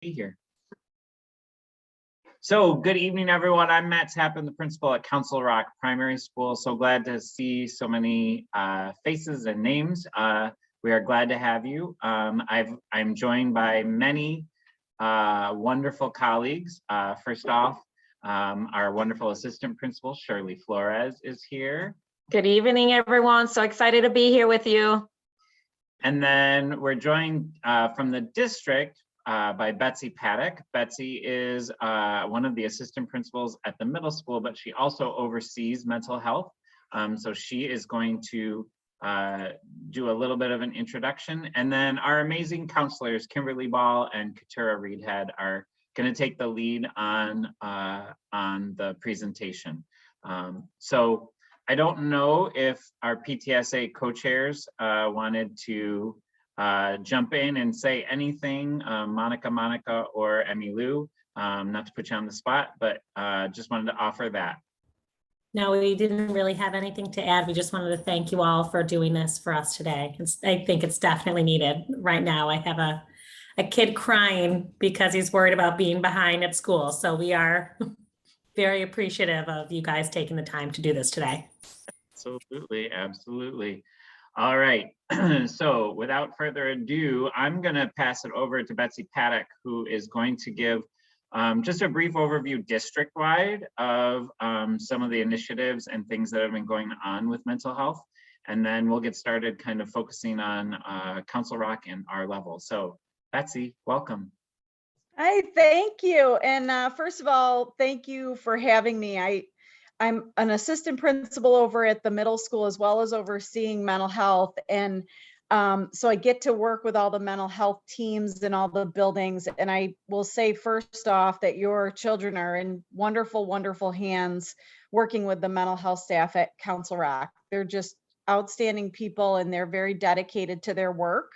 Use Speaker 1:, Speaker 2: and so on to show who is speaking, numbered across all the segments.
Speaker 1: be here. So good evening, everyone. I'm Matt Tappan, the principal at Council Rock Primary School. So glad to see so many faces and names. We are glad to have you. I'm joined by many wonderful colleagues. First off, our wonderful assistant principal, Shirley Flores, is here.
Speaker 2: Good evening, everyone. So excited to be here with you.
Speaker 1: And then we're joined from the district by Betsy Paddock. Betsy is one of the assistant principals at the middle school, but she also oversees mental health. So she is going to do a little bit of an introduction. And then our amazing counselors, Kimberly Ball and Katura Reedhead, are going to take the lead on the presentation. So I don't know if our PTSA co-chairs wanted to jump in and say anything, Monica, or Emmy Lou, not to put you on the spot, but just wanted to offer that.
Speaker 3: No, we didn't really have anything to add. We just wanted to thank you all for doing this for us today. I think it's definitely needed right now. I have a kid crying because he's worried about being behind at school. So we are very appreciative of you guys taking the time to do this today.
Speaker 1: Absolutely, absolutely. All right, so without further ado, I'm going to pass it over to Betsy Paddock, who is going to give just a brief overview district-wide of some of the initiatives and things that have been going on with mental health. And then we'll get started kind of focusing on Council Rock and our level. So Betsy, welcome.
Speaker 4: Hi, thank you. And first of all, thank you for having me. I'm an assistant principal over at the middle school as well as overseeing mental health. And so I get to work with all the mental health teams in all the buildings. And I will say first off that your children are in wonderful, wonderful hands working with the mental health staff at Council Rock. They're just outstanding people and they're very dedicated to their work.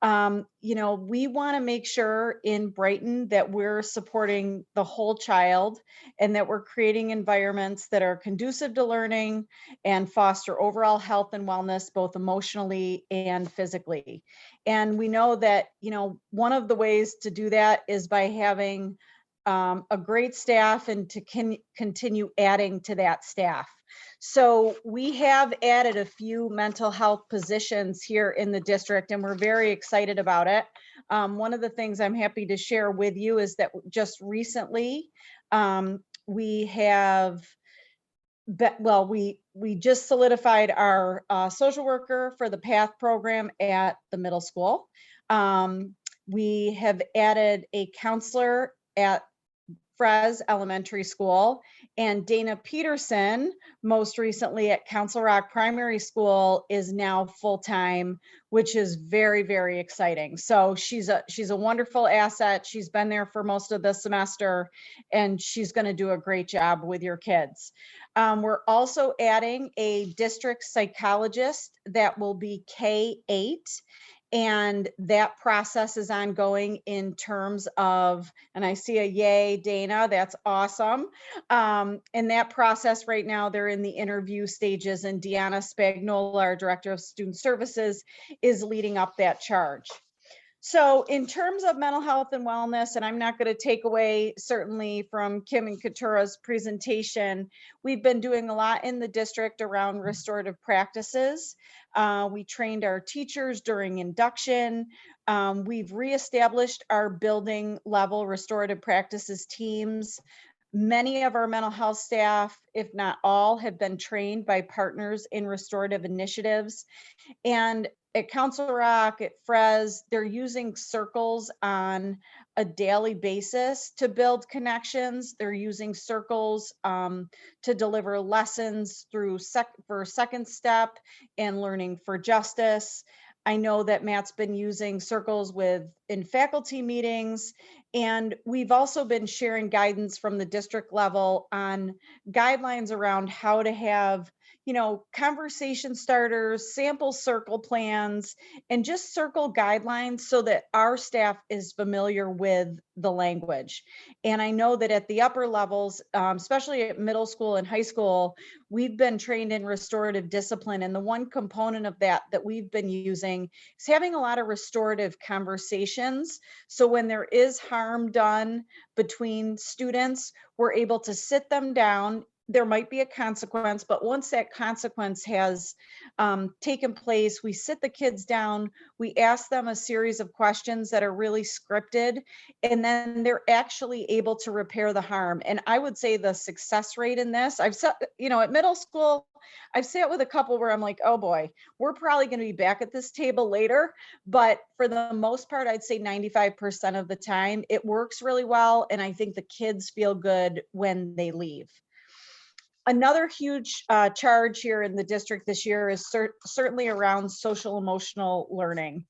Speaker 4: You know, we want to make sure in Brighton that we're supporting the whole child and that we're creating environments that are conducive to learning and foster overall health and wellness, both emotionally and physically. And we know that, you know, one of the ways to do that is by having a great staff and to continue adding to that staff. So we have added a few mental health positions here in the district, and we're very excited about it. One of the things I'm happy to share with you is that just recently we have, we just solidified our social worker for the PATH program at the middle school. We have added a counselor at Frez Elementary School, and Dana Peterson, most recently at Council Rock Primary School, is now full-time, which is very, very exciting. So she's a wonderful asset. She's been there for most of the semester, and she's going to do a great job with your kids. We're also adding a district psychologist that will be K-8. And that process is ongoing in terms of, and I see a yay, Dana, that's awesome. In that process right now, they're in the interview stages, and Deanna Spagnola, our Director of Student Services, is leading up that charge. So in terms of mental health and wellness, and I'm not going to take away certainly from Kim and Katura's presentation, we've been doing a lot in the district around restorative practices. We trained our teachers during induction. We've reestablished our building level restorative practices teams. Many of our mental health staff, if not all, have been trained by partners in restorative initiatives. And at Council Rock, at Frez, they're using circles on a daily basis to build connections. They're using circles to deliver lessons through for Second Step and Learning for Justice. I know that Matt's been using circles in faculty meetings, and we've also been sharing guidance from the district level on guidelines around how to have, conversation starters, sample circle plans, and just circle guidelines so that our staff is familiar with the language. And I know that at the upper levels, especially at middle school and high school, we've been trained in restorative discipline. And the one component of that we've been using is having a lot of restorative conversations. So when there is harm done between students, we're able to sit them down. There might be a consequence, but once that consequence has taken place, we sit the kids down, we ask them a series of questions that are really scripted, and then they're actually able to repair the harm. And I would say the success rate in this, I've said, at middle school, I've sat with a couple where I'm like, oh boy, we're probably going to be back at this table later. But for the most part, I'd say 95% of the time, it works really well. And I think the kids feel good when they leave. Another huge charge here in the district this year is certainly around social emotional learning.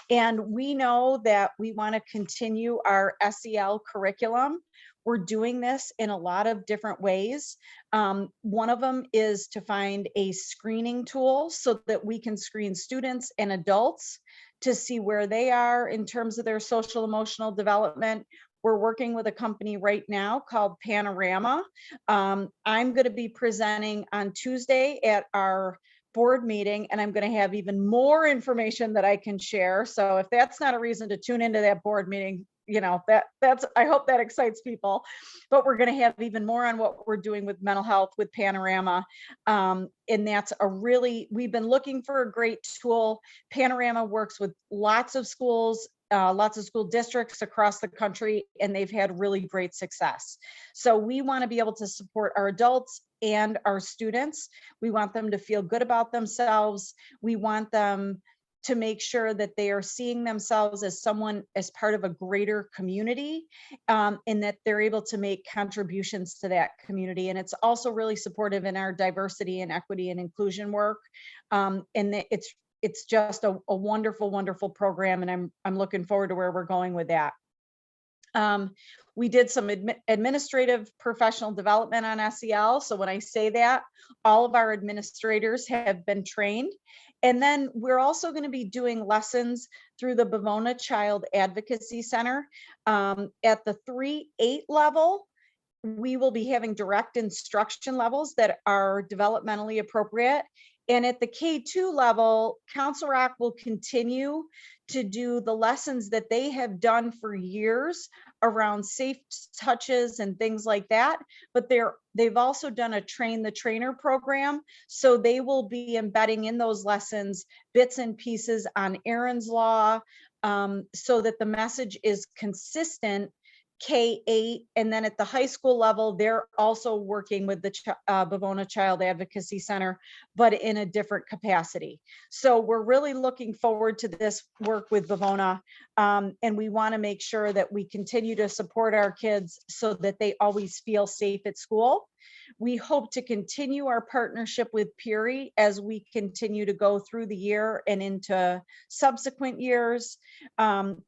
Speaker 4: And we know that we want to continue our SEL curriculum. We're doing this in a lot of different ways. One of them is to find a screening tool so that we can screen students and adults to see where they are in terms of their social emotional development. We're working with a company right now called Panorama. I'm going to be presenting on Tuesday at our board meeting, and I'm going to have even more information that I can share. So if that's not a reason to tune into that board meeting, that's I hope that excites people. But we're going to have even more on what we're doing with mental health with Panorama. And that's we've been looking for a great tool. Panorama works with lots of schools, lots of school districts across the country, and they've had really great success. So we want to be able to support our adults and our students. We want them to feel good about themselves. We want them to make sure that they are seeing themselves as part of a greater community, and that they're able to make contributions to that community. And it's also really supportive in our diversity and equity and inclusion work. And it's just a wonderful, wonderful program, and I'm looking forward to where we're going with that. We did some administrative professional development on SEL. So when I say that, all of our administrators have been trained. And then we're also going to be doing lessons through the Bavona Child Advocacy Center. At the 3-8 level, we will be having direct instruction levels that are developmentally appropriate. And at the K2 level, Council Rock will continue to do the lessons that they have done for years around safe touches and things like that. But they've also done a train the trainer program. So they will be embedding in those lessons bits and pieces on Aaron's Law, so that the message is consistent K-8, and then at the high school level, they're also working with the Bavona Child Advocacy Center, but in a different capacity. So we're really looking forward to this work with Bavona, and we want to make sure that we continue to support our kids so that they always feel safe at school. We hope to continue our partnership with Peary as we continue to go through the year and into subsequent years.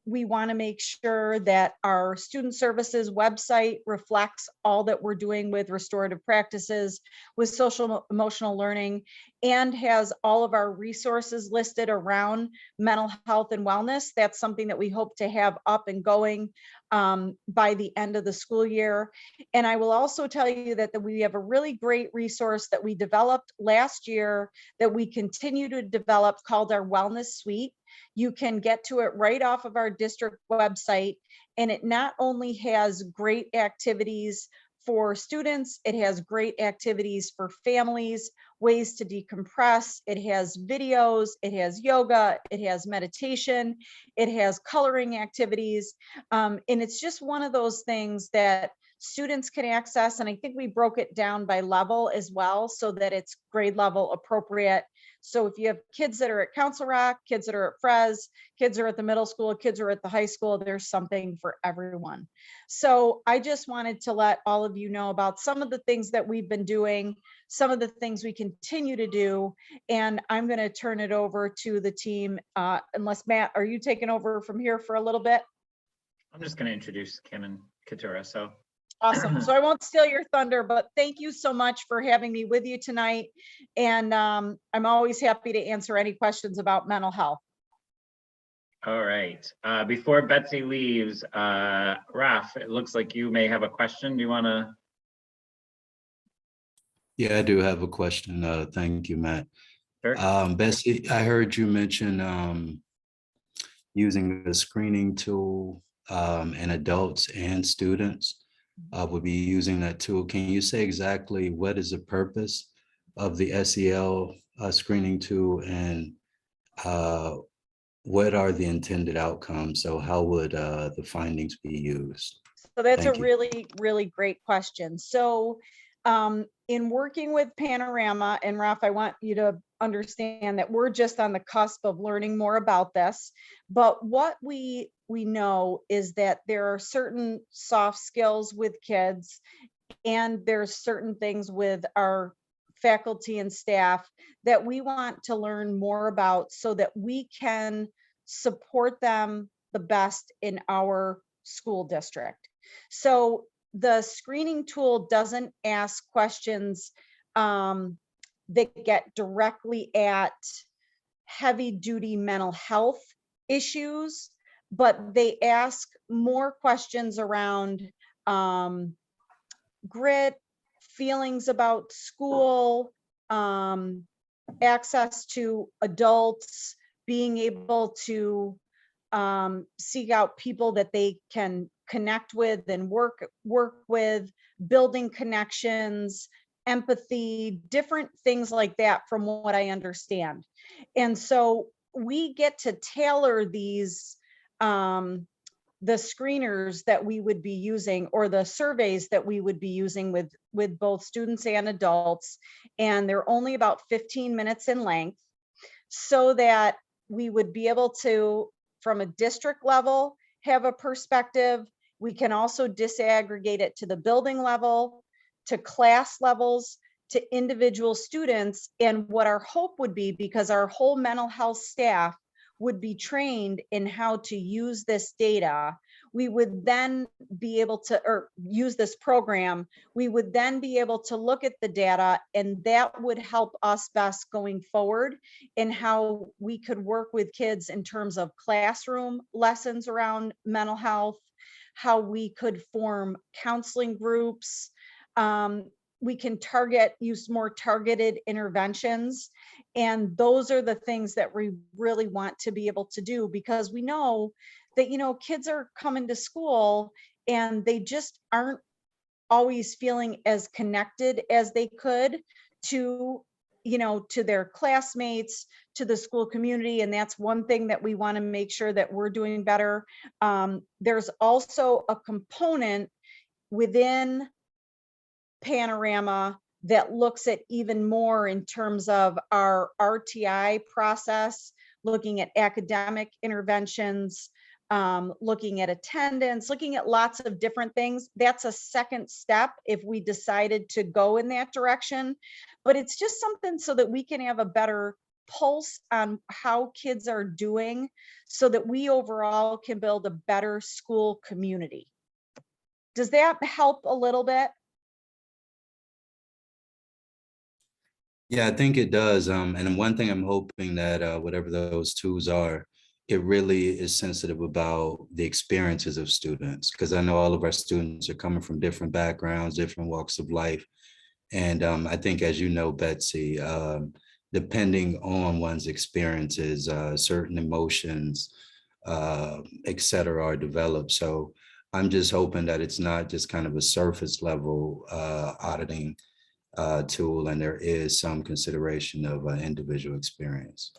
Speaker 4: We want to make sure that our student services website reflects all that we're doing with restorative practices, with social emotional learning, and has all of our resources listed around mental health and wellness. That's something that we hope to have up and going by the end of the school year. And I will also tell you that we have a really great resource that we developed last year that we continue to develop called our Wellness Suite. You can get to it right off of our district website, and it not only has great activities for students, it has great activities for families, ways to decompress. It has videos, it has yoga, it has meditation, it has coloring activities. And it's just one of those things that students can access. And I think we broke it down by level as well, so that it's grade level appropriate. So if you have kids that are at Council Rock, kids that are at Frez, kids are at the middle school, kids are at the high school, there's something for everyone. So I just wanted to let all of you know about some of the things that we've been doing, some of the things we continue to do. And I'm going to turn it over to the team. Unless Matt, are you taking over from here for a little bit?
Speaker 1: I'm just going to introduce Kim and Katura. So
Speaker 4: Awesome. So I won't steal your thunder, but thank you so much for having me with you tonight. And I'm always happy to answer any questions about mental health.
Speaker 1: All right. Before Betsy leaves, Raf, it looks like you may have a question. Do you want to?
Speaker 5: Yeah, I do have a question. Thank you, Matt.
Speaker 1: Sure.
Speaker 5: Betsy, I heard you mention using the screening tool in adults and students would be using that tool. Can you say exactly what is the purpose of the SEL screening tool, and what are the intended outcomes? So how would the findings be used?
Speaker 4: So that's
Speaker 5: Thank
Speaker 4: a
Speaker 5: you.
Speaker 4: really, really great question. So in working with Panorama, and Ralph, I want you to understand that we're just on the cusp of learning more about this. But what we know is that there are certain soft skills with kids, and there's certain things with our faculty and staff that we want to learn more about so that we can support them the best in our school district. So the screening tool doesn't ask questions that get directly at heavy duty mental health issues, but they ask more questions around grit, feelings about school, access to adults, being able to seek out people that they can connect with and work with, building connections, empathy, different things like that from what I understand. And so we get to tailor these the screeners that we would be using, or the surveys that we would be using with both students and adults, and they're only about 15 minutes in length, so that we would be able to, from a district level, have a perspective. We can also disaggregate it to the building level, to class levels, to individual students. And what our hope would be, because our whole mental health staff would be trained in how to use this data, we would then be able to, or use this program, we would then be able to look at the data, and that would help us best going forward in how we could work with kids in terms of classroom lessons around mental health, how we could form counseling groups. We can use more targeted interventions. And those are the things that we really want to be able to do, because we know that, kids are coming to school and they just aren't always feeling as connected as they could to, to their classmates, to the school community. And that's one thing that we want to make sure that we're doing better. There's also a component within Panorama that looks at even more in terms of our RTI process, looking at academic interventions, looking at attendance, looking at lots of different things. That's a second step if we decided to go in that direction. But it's just something so that we can have a better pulse on how kids are doing, so that we overall can build a better school community. Does that help a little bit?
Speaker 5: Yeah, I think it does. And one thing I'm hoping that whatever those tools are, it really is sensitive about the experiences of students, because I know all of our students are coming from different backgrounds, different walks of life. And I think, as you know, Betsy, depending on one's experiences, certain emotions, et cetera, are developed. So I'm just hoping that it's not just kind of a surface level auditing tool, and there is some consideration of individual experience.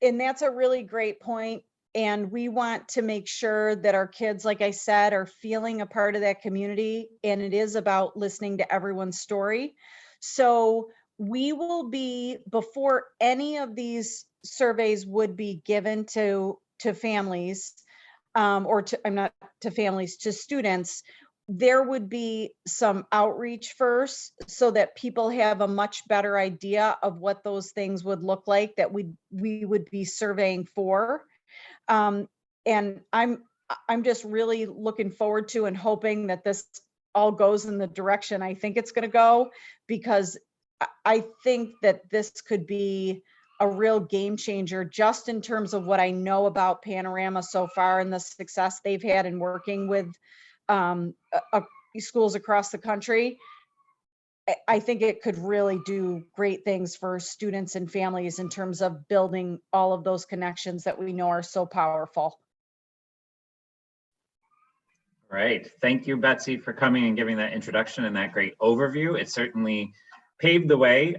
Speaker 4: And that's a really great point. And we want to make sure that our kids, like I said, are feeling a part of that community. And it is about listening to everyone's story. So we will be, before any of these surveys would be given to families, to students, there would be some outreach first, so that people have a much better idea of what those things would look like that we would be surveying for. And I'm just really looking forward to and hoping that this all goes in the direction I think it's going to go, because I think that this could be a real game changer just in terms of what I know about Panorama so far and the success they've had in working with schools across the country. I think it could really do great things for students and families in terms of building all of those connections that we know are so powerful.
Speaker 1: Right. Thank you, Betsy, for coming and giving that introduction and that great overview. It certainly paved the way.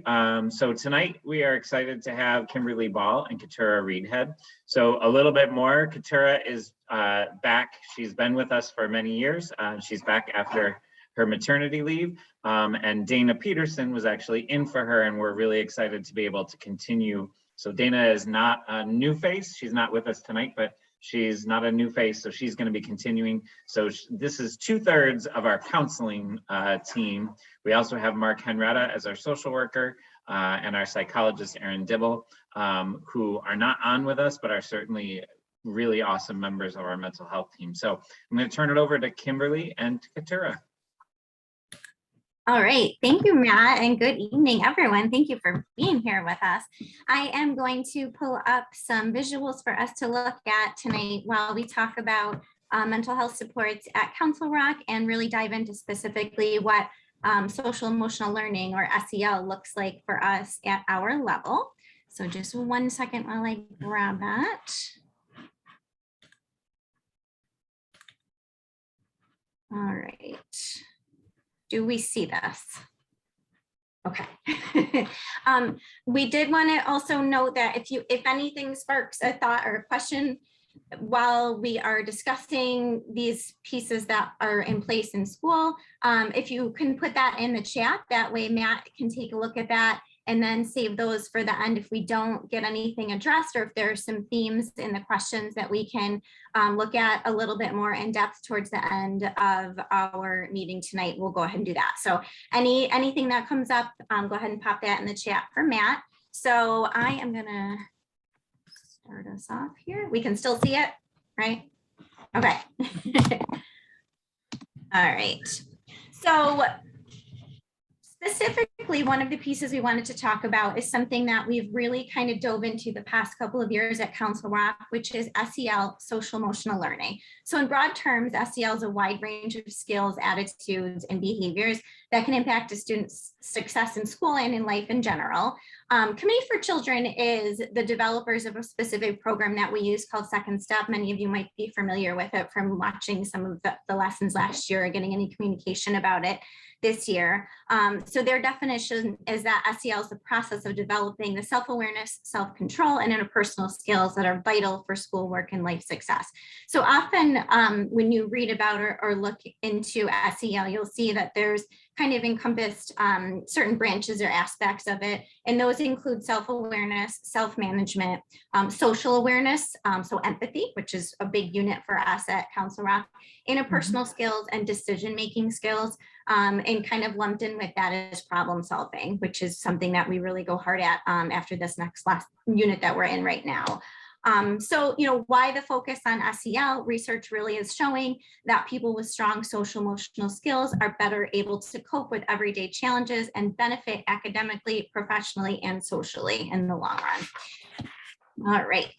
Speaker 1: So tonight we are excited to have Kimberly Ball and Keturah Reedhead. So a little bit more, Keturah is back. She's been with us for many years. She's back after her maternity leave. And Dana Peterson was actually in for her, and we're really excited to be able to continue. So Dana is not a new face. She's not with us tonight, but she's not a new face, so she's going to be continuing. So this is 2/3 of our counseling team. We also have Mark Henretta as our social worker and our psychologist, Erin Dibble, who are not on with us, but are certainly really awesome members of our mental health team. So I'm going to turn it over to Kimberly and Keturah.
Speaker 6: All right, thank you, Matt, and good evening, everyone. Thank you for being here with us. I am going to pull up some visuals for us to look at tonight while we talk about mental health supports at Council Rock and really dive into specifically what social emotional learning, or SEL, looks like for us at our level. So just 1 second while I grab that. All right. Do we see this? Okay. We did want to also note that if anything sparks a thought or a question while we are discussing these pieces that are in place in school, if you can put that in the chat, that way Matt can take a look at that and then save those for the end if we don't get anything addressed, or if there are some themes in the questions that we can look at a little bit more in depth towards the end of our meeting tonight, we'll go ahead and do that. So anything that comes up, go ahead and pop that in the chat for Matt. So I am gonna start us off here. We can still see it, right? Okay. All right. So specifically, one of the pieces we wanted to talk about is something that we've really kind of dove into the past couple of years at Council Rock, which is SEL, social emotional learning. So in broad terms, SEL is a wide range of skills, attitudes, and behaviors that can impact a student's success in school and in life in general. Committee for Children is the developers of a specific program that we use called Second Step. Many of you might be familiar with it from watching some of the lessons last year or getting any communication about it this year. So their definition is that SEL is the process of developing the self-awareness, self-control, and interpersonal skills that are vital for schoolwork and life success. So often when you read about or look into SEL, you'll see that there's kind of encompassed certain branches or aspects of it. And those include self-awareness, self-management, social awareness, so empathy, which is a big unit for us at Council Rock, interpersonal skills and decision-making skills, and kind of lumped in with that is problem solving, which is something that we really go hard at after this last unit that we're in right now. So, why the focus on SEL? Research really is showing that people with strong social emotional skills are better able to cope with everyday challenges and benefit academically, professionally, and socially in the long run. All right.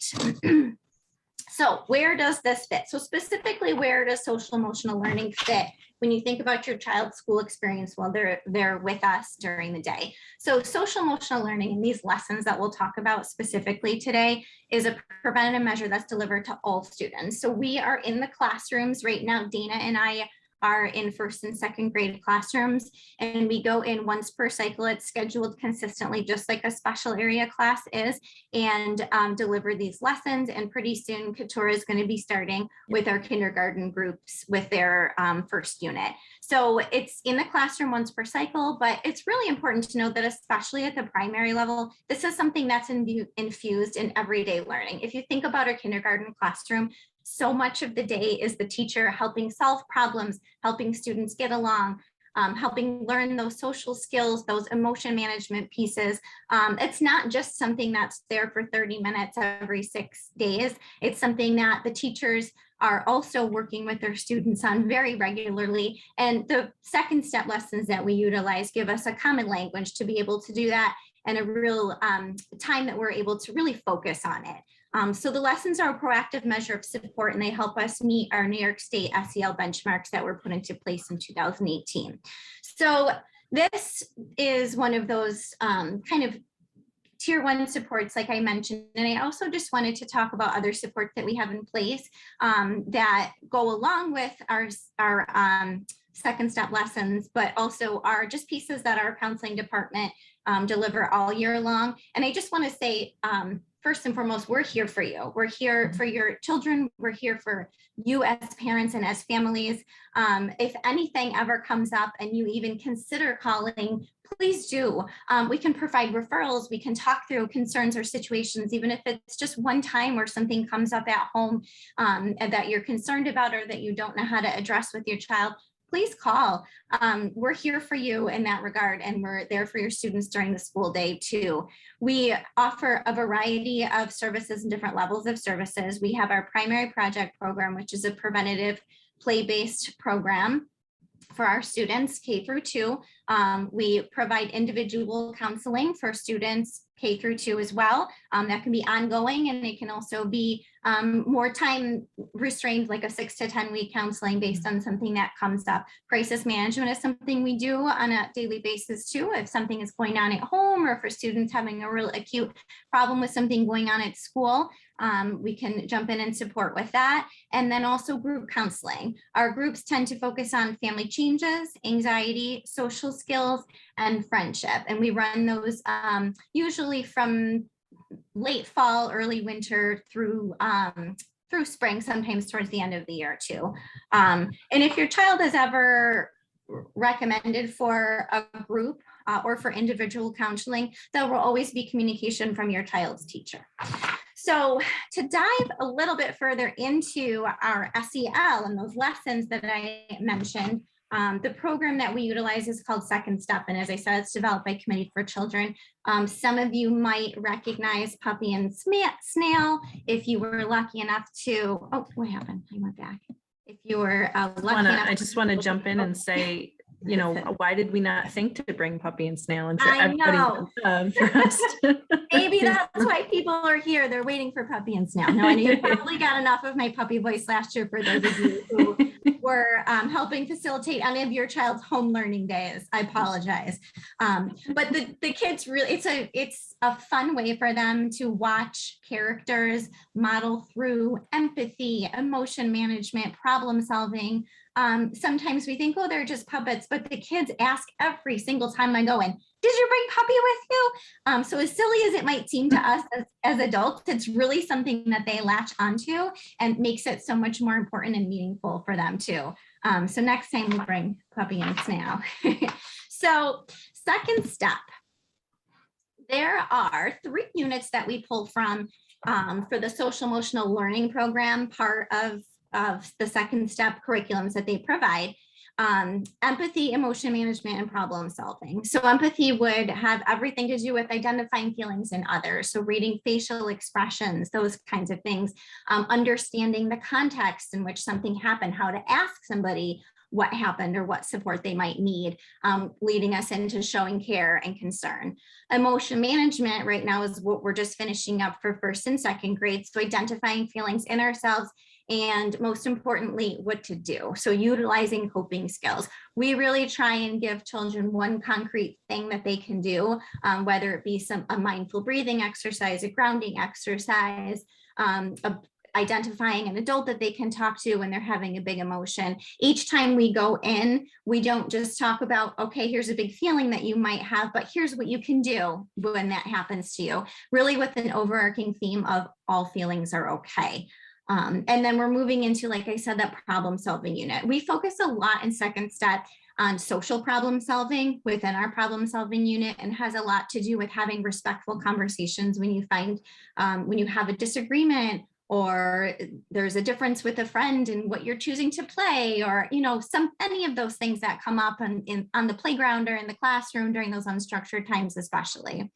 Speaker 6: So where does this fit? So specifically, where does social emotional learning fit when you think about your child's school experience while they're with us during the day? So social emotional learning and these lessons that we'll talk about specifically today is a preventative measure that's delivered to all students. So we are in the classrooms right now. Dana and I are in first and second grade classrooms, and we go in once per cycle. It's scheduled consistently, just like a special area class is, and deliver these lessons. And pretty soon, Keturah is going to be starting with our kindergarten groups with their first unit. So it's in the classroom once per cycle, but it's really important to know that especially at the primary level, this is something that's infused in everyday learning. If you think about our kindergarten classroom, so much of the day is the teacher helping solve problems, helping students get along, helping learn those social skills, those emotion management pieces. It's not just something that's there for 30 minutes every 6 days. It's something that the teachers are also working with their students on very regularly. And the second step lessons that we utilize give us a common language to be able to do that, and a real time that we're able to really focus on it. So the lessons are a proactive measure of support, and they help us meet our New York State SEL benchmarks that were put into place in 2018. So this is one of those kind of tier 1 supports, like I mentioned. And I also just wanted to talk about other supports that we have in place that go along with our second step lessons, but also are just pieces that our counseling department deliver all year long. And I just want to say, first and foremost, we're here for you. We're here for your children. We're here for you as parents and as families. If anything ever comes up and you even consider calling, please do. We can provide referrals. We can talk through concerns or situations, even if it's just one time where something comes up at home and that you're concerned about or that you don't know how to address with your child. Please call. We're here for you in that regard, and we're there for your students during the school day too. We offer a variety of services and different levels of services. We have our primary project program, which is a preventative play-based program for our students K through 2. We provide individual counseling for students K through 2 as well. That can be ongoing, and it can also be more time restrained, like a 6 to 10 week counseling based on something that comes up. Crisis management is something we do on a daily basis too. If something is going on at home, or for students having a real acute problem with something going on at school, we can jump in and support with that. And then also group counseling. Our groups tend to focus on family changes, anxiety, social skills, and friendship. And we run those usually from late fall, early winter through spring, sometimes towards the end of the year too. And if your child is ever recommended for a group or for individual counseling, there will always be communication from your child's teacher. So to dive a little bit further into our SEL and those lessons that I mentioned, the program that we utilize is called Second Step. And as I said, it's developed by Committee for Children. Some of you might recognize Puppy and Snail. If you were lucky enough to, oh, what happened? I went back. If you were lucky enough.
Speaker 2: I just want to jump in and say, you know, why did we not think to bring Puppy and Snail? I'm sure everybody for us.
Speaker 6: Maybe that's why people are here. They're waiting for Puppy and Snail. No, I know you probably got enough of my puppy voice last year for those of you who were helping facilitate any of your child's home learning days. I apologize. But the kids really, it's a fun way for them to watch characters model through empathy, emotion management, problem solving. Sometimes we think, oh, they're just puppets, but the kids ask every single time I go in, did you bring Puppy with you? So as silly as it might seem to us as adults, it's really something that they latch onto and makes it so much more important and meaningful for them too. So next time we'll bring Puppy and Snail. So Second Step. There are 3 units that we pull from for the social emotional learning program, part of the Second Step curriculums that they provide. Empathy, emotion management, and problem solving. So empathy would have everything to do with identifying feelings in others. So reading facial expressions, those kinds of things, understanding the context in which something happened, how to ask somebody what happened or what support they might need, leading us into showing care and concern. Emotion management right now is what we're just finishing up for 1st and 2nd grade. So identifying feelings in ourselves, and most importantly, what to do. So utilizing coping skills. We really try and give children one concrete thing that they can do, whether it be a mindful breathing exercise, a grounding exercise, identifying an adult that they can talk to when they're having a big emotion. Each time we go in, we don't just talk about, okay, here's a big feeling that you might have, but here's what you can do when that happens to you, really with an overarching theme of all feelings are okay. And then we're moving into, like I said, that problem solving unit. We focus a lot in Second Step on social problem solving within our problem solving unit, and has a lot to do with having respectful conversations when you have a disagreement, or there's a difference with a friend in what you're choosing to play, or, you know, any of those things that come up on the playground or in the classroom during those unstructured times, especially.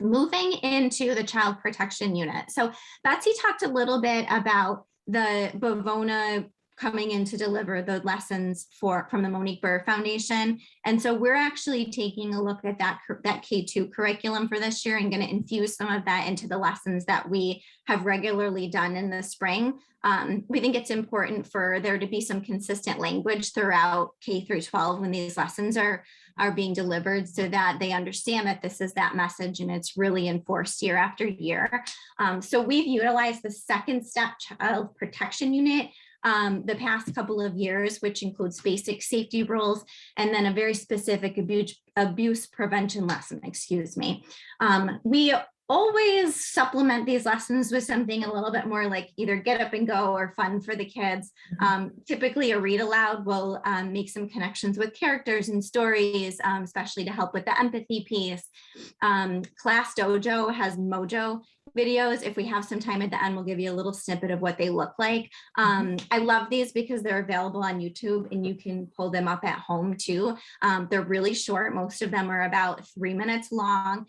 Speaker 6: Moving into the child protection unit. So Betsy talked a little bit about the Bavona coming in to deliver the lessons from the Monique Burr Foundation. And so we're actually taking a look at that K2 curriculum for this year and going to infuse some of that into the lessons that we have regularly done in the spring. We think it's important for there to be some consistent language throughout K through 12 when these lessons are being delivered, so that they understand that this is that message and it's really enforced year after year. So we've utilized the second step child protection unit the past couple of years, which includes basic safety rules and then a very specific abuse prevention lesson, We always supplement these lessons with something a little bit more like either get up and go or fun for the kids. Typically a read aloud will make some connections with characters and stories, especially to help with the empathy piece. Class Dojo has Mojo videos. If we have some time at the end, we'll give you a little snippet of what they look like. I love these because they're available on YouTube and you can pull them up at home too. They're really short. Most of them are about 3 minutes long.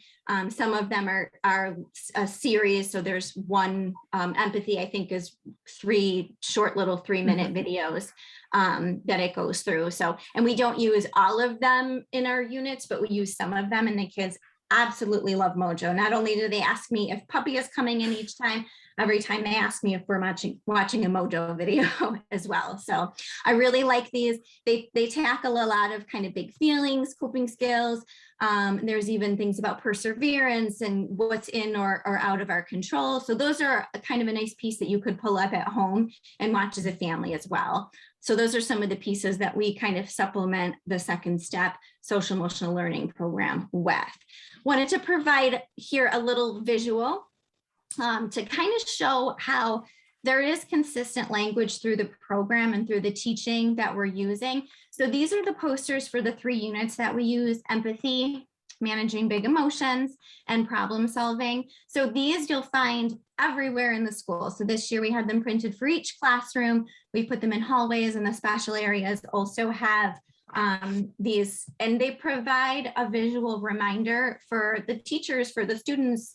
Speaker 6: Some of them are a series. So there's one empathy, I think, is 3 short little 3-minute videos that it goes through. So, and we don't use all of them in our units, but we use some of them, and the kids absolutely love Mojo. Not only do they ask me if puppy is coming in each time, every time they ask me if we're watching a Mojo video as well. So I really like these. They tackle a lot of kind of big feelings, coping skills. There's even things about perseverance and what's in or out of our control. So those are a kind of a nice piece that you could pull up at home and watch as a family as well. So those are some of the pieces that we kind of supplement the second step social emotional learning program with. Wanted to provide here a little visual to kind of show how there is consistent language through the program and through the teaching that we're using. So these are the posters for the 3 units that we use: empathy, managing big emotions, and problem solving. So these you'll find everywhere in the school. So this year we had them printed for each classroom. We put them in hallways, and the special areas also have these, and they provide a visual reminder for the teachers, for the students,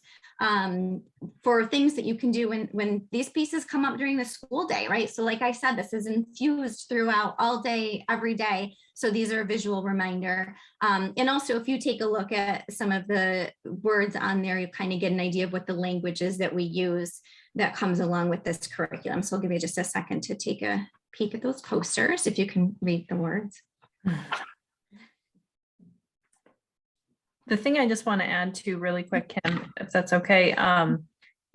Speaker 6: for things that you can do when these pieces come up during the school day, right? So like I said, this is infused throughout all day, every day. So these are a visual reminder. And also, if you take a look at some of the words on there, you kind of get an idea of what the language is that we use that comes along with this curriculum. So I'll give you just a second to take a peek at those posters, if you can read the words.
Speaker 2: The thing I just want to add to really quick, Kim, if that's okay,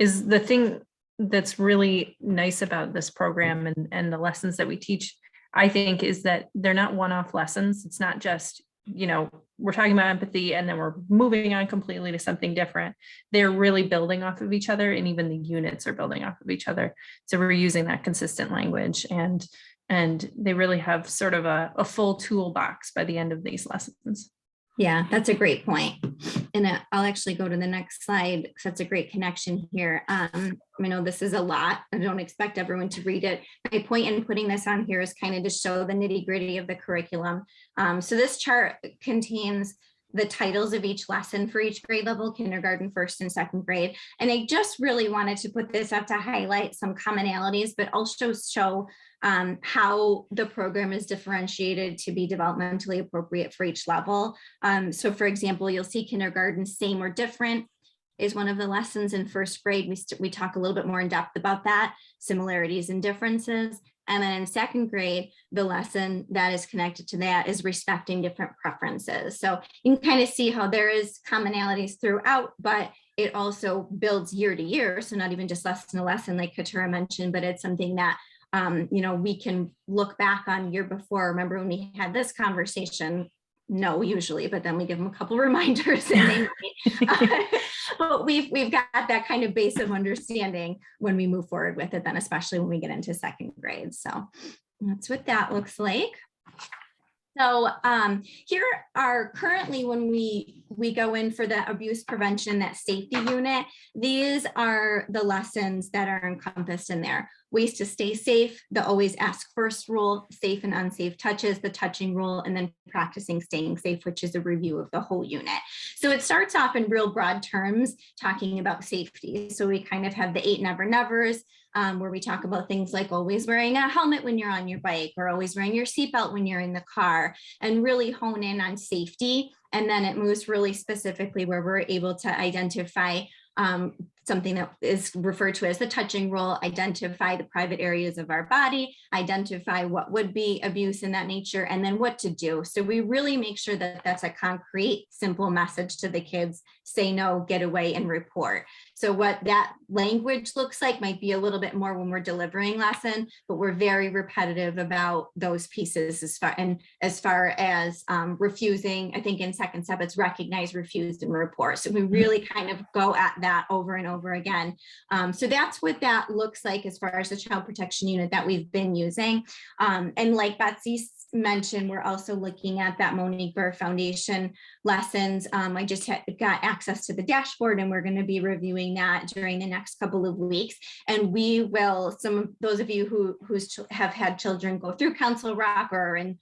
Speaker 2: is the thing that's really nice about this program and the lessons that we teach, I think, is that they're not one-off lessons. It's not just, we're talking about empathy and then we're moving on completely to something different. They're really building off of each other, and even the units are building off of each other. So we're using that consistent language, and they really have sort of a full toolbox by the end of these lessons.
Speaker 6: Yeah, that's a great point. And I'll actually go to the next slide because that's a great connection here. I know this is a lot. I don't expect everyone to read it. My point in putting this on here is kind of to show the nitty gritty of the curriculum. So this chart contains the titles of each lesson for each grade level: kindergarten, first and second grade. And I just really wanted to put this up to highlight some commonalities, but also show how the program is differentiated to be developmentally appropriate for each level. So for example, you'll see kindergarten, same or different is one of the lessons. In first grade, we talk a little bit more in depth about that, similarities and differences. And then in second grade, the lesson that is connected to that is respecting different preferences. So you can kind of see how there is commonalities throughout, but it also builds year to year. So not even just lesson to lesson, like Katura mentioned, but it's something that we can look back on year before. Remember when we had this conversation? No, usually, but then we give them a couple reminders, and they might. But we've got that kind of base of understanding when we move forward with it, then especially when we get into second grade. So that's what that looks like. So here are currently, when we go in for the abuse prevention, that safety unit, these are the lessons that are encompassed in there. Ways to stay safe, the always ask first rule, safe and unsafe touches, the touching rule, and then practicing staying safe, which is a review of the whole unit. So it starts off in real broad terms, talking about safety. So we kind of have the 8 never nevers, where we talk about things like always wearing a helmet when you're on your bike or always wearing your seatbelt when you're in the car, and really hone in on safety. And then it moves really specifically where we're able to identify something that is referred to as the touching rule, identify the private areas of our body, identify what would be abuse in that nature, and then what to do. So we really make sure that that's a concrete, simple message to the kids: say no, get away, and report. So what that language looks like might be a little bit more when we're delivering lesson, but we're very repetitive about those pieces as far as refusing. I think in second step, it's recognize, refuse, and report. So we really kind of go at that over and over again. So that's what that looks like as far as the child protection unit that we've been using. And like Betsy mentioned, we're also looking at that Monique Burr Foundation lessons. I just got access to the dashboard, and we're going to be reviewing that during the next couple of weeks. And we will, some of those of you who have had children go through Council Rock or in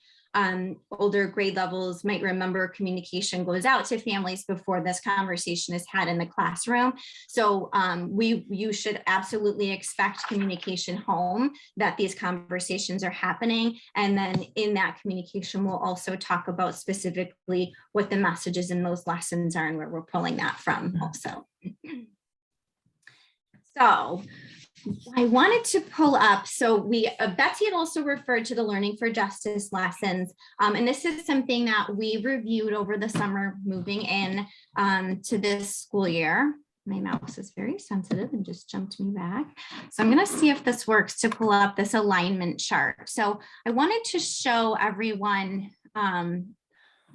Speaker 6: older grade levels might remember communication goes out to families before this conversation is had in the classroom. So you should absolutely expect communication home, that these conversations are happening. And then in that communication, we'll also talk about specifically what the messages in those lessons are and where we're pulling that from also. So I wanted to pull up, so Betsy had also referred to the Learning for Justice lessons, and this is something that we reviewed over the summer moving in to this school year. My mouse is very sensitive and just jumped me back. So I'm going to see if this works to pull up this alignment chart. So I wanted to show everyone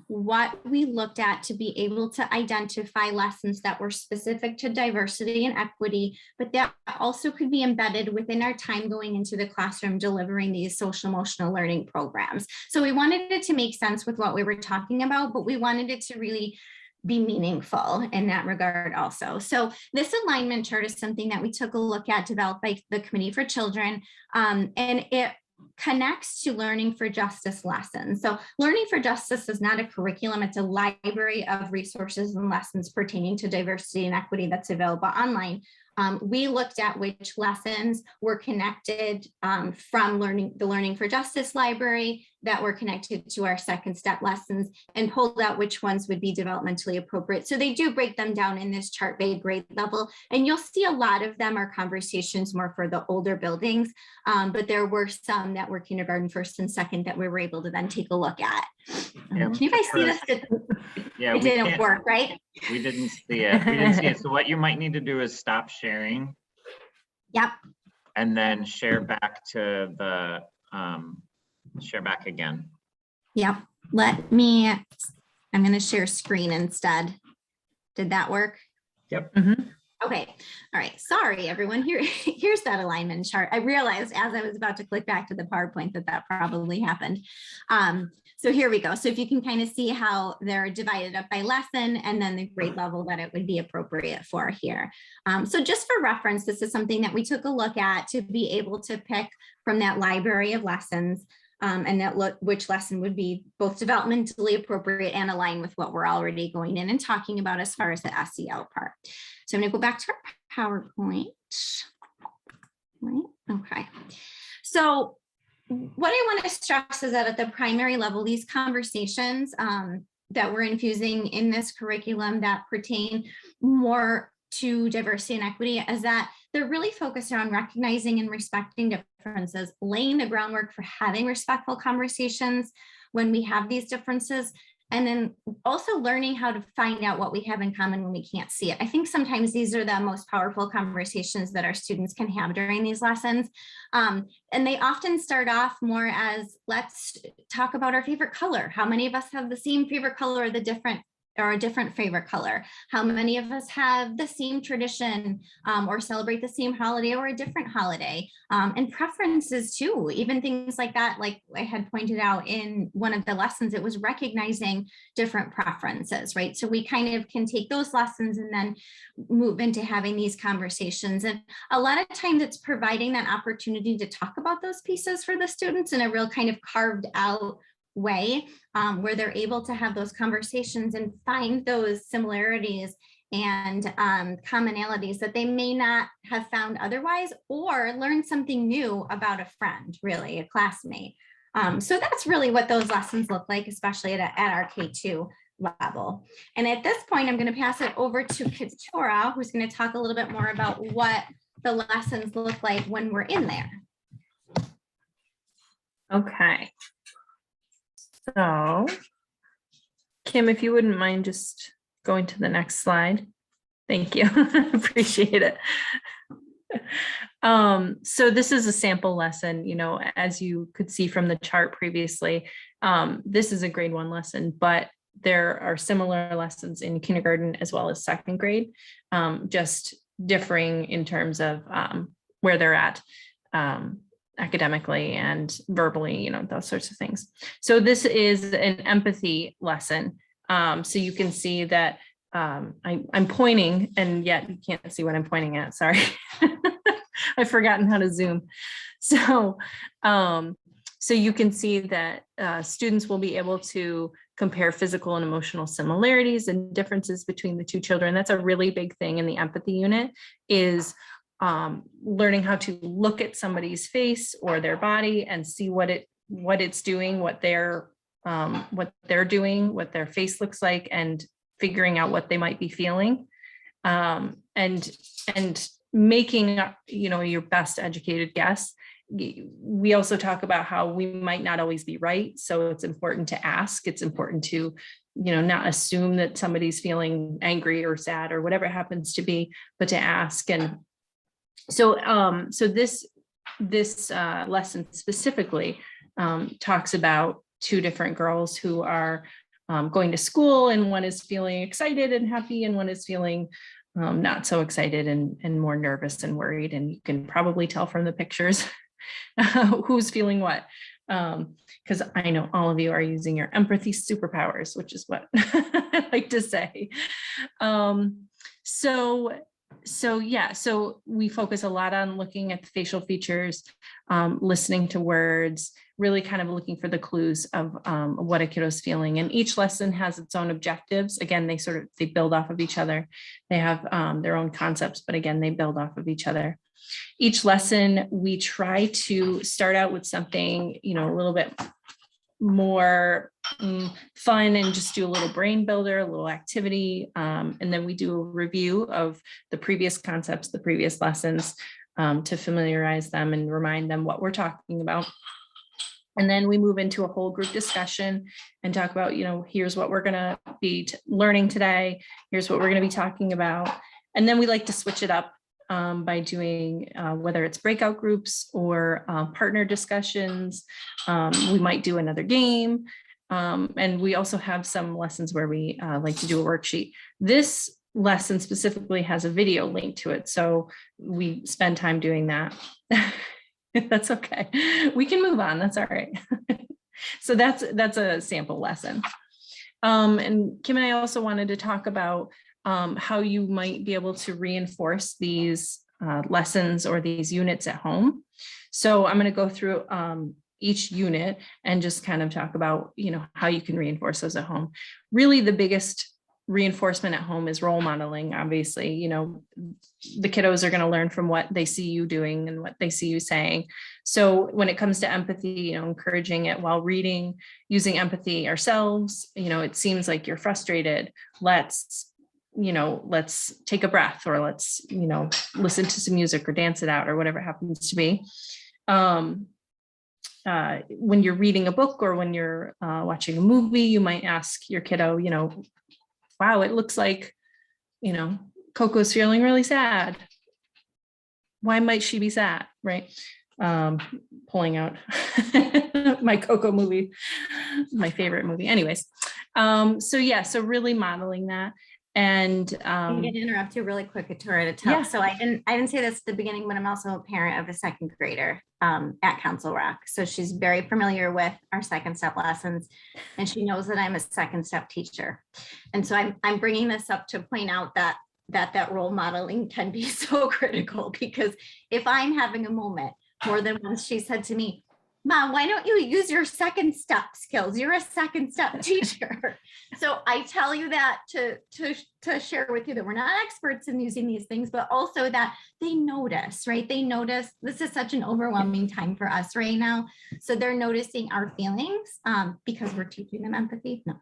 Speaker 6: what we looked at to be able to identify lessons that were specific to diversity and equity, but that also could be embedded within our time going into the classroom delivering these social emotional learning programs. So we wanted it to make sense with what we were talking about, but we wanted it to really be meaningful in that regard also. So this alignment chart is something that we took a look at, developed by the Committee for Children, and it connects to Learning for Justice lessons. So Learning for Justice is not a curriculum, it's a library of resources and lessons pertaining to diversity and equity that's available online. We looked at which lessons were connected from the Learning for Justice library that were connected to our second step lessons and pulled out which ones would be developmentally appropriate. So they do break them down in this chart by grade level, and you'll see a lot of them are conversations more for the older buildings, but there were some that were kindergarten, first and second that we were able to then take a look at. Can you guys see this?
Speaker 1: Yeah,
Speaker 6: it didn't work, right?
Speaker 1: We didn't see it. We didn't see it. So what you might need to do is stop sharing.
Speaker 6: Yep.
Speaker 1: And then share back to the, share back again.
Speaker 6: Yep. I'm going to share screen instead. Did that work?
Speaker 1: Yep.
Speaker 2: Mhm.
Speaker 6: Okay. All right. Sorry, everyone. Here's that alignment chart. I realized as I was about to click back to the PowerPoint that probably happened. So here we go. So if you can kind of see how they're divided up by lesson and then the grade level that it would be appropriate for here. So just for reference, this is something that we took a look at to be able to pick from that library of lessons and that which lesson would be both developmentally appropriate and align with what we're already going in and talking about as far as the SEL part. So I'm going to go back to our PowerPoint. Right. Okay. So what I want to stress is that at the primary level, these conversations that we're infusing in this curriculum that pertain more to diversity and equity is that they're really focused on recognizing and respecting differences, laying the groundwork for having respectful conversations when we have these differences, and then also learning how to find out what we have in common when we can't see it. I think sometimes these are the most powerful conversations that our students can have during these lessons. And they often start off more as, let's talk about our favorite color. How many of us have the same favorite color or a different favorite color? How many of us have the same tradition or celebrate the same holiday or a different holiday? And preferences too, even things like that, like I had pointed out in one of the lessons, it was recognizing different preferences, right? So we kind of can take those lessons and then move into having these conversations. And a lot of times it's providing that opportunity to talk about those pieces for the students in a real kind of carved out way where they're able to have those conversations and find those similarities and commonalities that they may not have found otherwise, or learn something new about a friend, really, a classmate. So that's really what those lessons look like, especially at our K2 level. And at this point, I'm going to pass it over to Keturah, who's going to talk a little bit more about what the lessons look like when we're in there.
Speaker 2: Okay. So, Kim, if you wouldn't mind just going to the next slide. Thank you. Appreciate it. So this is a sample lesson, you know, as you could see from the chart previously, this is a grade 1 lesson, but there are similar lessons in kindergarten as well as second grade, just differing in terms of where they're at academically and verbally, you know, those sorts of things. So this is an empathy lesson. So you can see that I'm pointing, and yet you can't see what I'm pointing at. Sorry. I've forgotten how to zoom. So, so you can see that students will be able to compare physical and emotional similarities and differences between the two children. That's a really big thing in the empathy unit, is learning how to look at somebody's face or their body and see what it's doing, what they're doing, what their face looks like, and figuring out what they might be feeling, and making, you know, your best educated guess. We also talk about how we might not always be right. So it's important to ask. It's important to, you know, not assume that somebody's feeling angry or sad or whatever it happens to be, but to ask. And so, so this lesson specifically talks about two different girls who are going to school, and one is feeling excited and happy, and one is feeling not so excited and more nervous and worried. And you can probably tell from the pictures who's feeling what, because I know all of you are using your empathy superpowers, which is what I like to say. So yeah, so we focus a lot on looking at the facial features, listening to words, really kind of looking for the clues of what a kiddo's feeling. And each lesson has its own objectives. Again, they build off of each other. They have their own concepts, but again, they build off of each other. Each lesson, we try to start out with something, you know, a little bit more fun, and just do a little brain builder, a little activity. And then we do a review of the previous concepts, the previous lessons, to familiarize them and remind them what we're talking about. And then we move into a whole group discussion and talk about, you know, here's what we're going to be learning today. Here's what we're going to be talking about. And then we like to switch it up by doing whether it's breakout groups or partner discussions. We might do another game. And we also have some lessons where we like to do a worksheet. This lesson specifically has a video link to it, so we spend time doing that. That's okay. We can move on. That's all right. So that's a sample lesson. And Kim and I also wanted to talk about how you might be able to reinforce these lessons or these units at home. So I'm going to go through each unit and just kind of talk about, you know, how you can reinforce those at home. Really, the biggest reinforcement at home is role modeling. Obviously, you know, the kiddos are going to learn from what they see you doing and what they see you saying. So when it comes to empathy, you know, encouraging it while reading, using empathy ourselves. You know, it seems like you're frustrated. Let's take a breath, or let's, you know, listen to some music or dance it out, or whatever it happens to be. When you're reading a book or when you're watching a movie, you might ask your kiddo, you know, wow, it looks like, you know, Coco's feeling really sad. Why might she be sad, right? Pulling out my Coco movie, my favorite movie. Anyways, so yeah, so really modeling that. And
Speaker 6: I'm going to interrupt you really quick, Keturah, to tell.
Speaker 2: Yeah.
Speaker 6: So I didn't say this at the beginning, but I'm also a parent of a second grader at Council Rock. So she's very familiar with our second step lessons, and she knows that I'm a second step teacher. And so I'm bringing this up to point out that role modeling can be so critical, because if I'm having a moment, more than once she said to me, Mom, why don't you use your second step skills? You're a second step teacher. So I tell you that to share with you that we're not experts in using these things, but also that they notice, right? They notice this is such an overwhelming time for us right now. So they're noticing our feelings because we're teaching them empathy. No.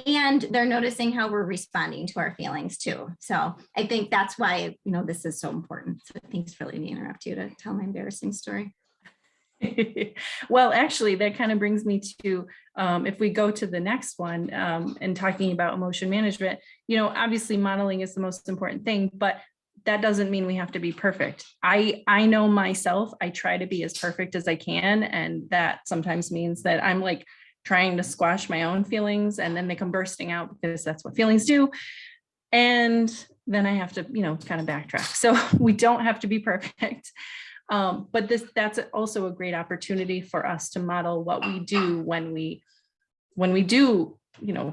Speaker 6: And they're noticing how we're responding to our feelings too. So I think that's why, this is so important. So thanks for letting me interrupt you to tell my embarrassing story.
Speaker 2: Well, actually, that kind of brings me to, if we go to the next one and talking about emotion management, obviously modeling is the most important thing, but that doesn't mean we have to be perfect. I know myself, I try to be as perfect as I can. And that sometimes means that I'm like trying to squash my own feelings and then they come bursting out because that's what feelings do. And then I have to, kind of backtrack. So we don't have to be perfect. But that's also a great opportunity for us to model what we do when we do,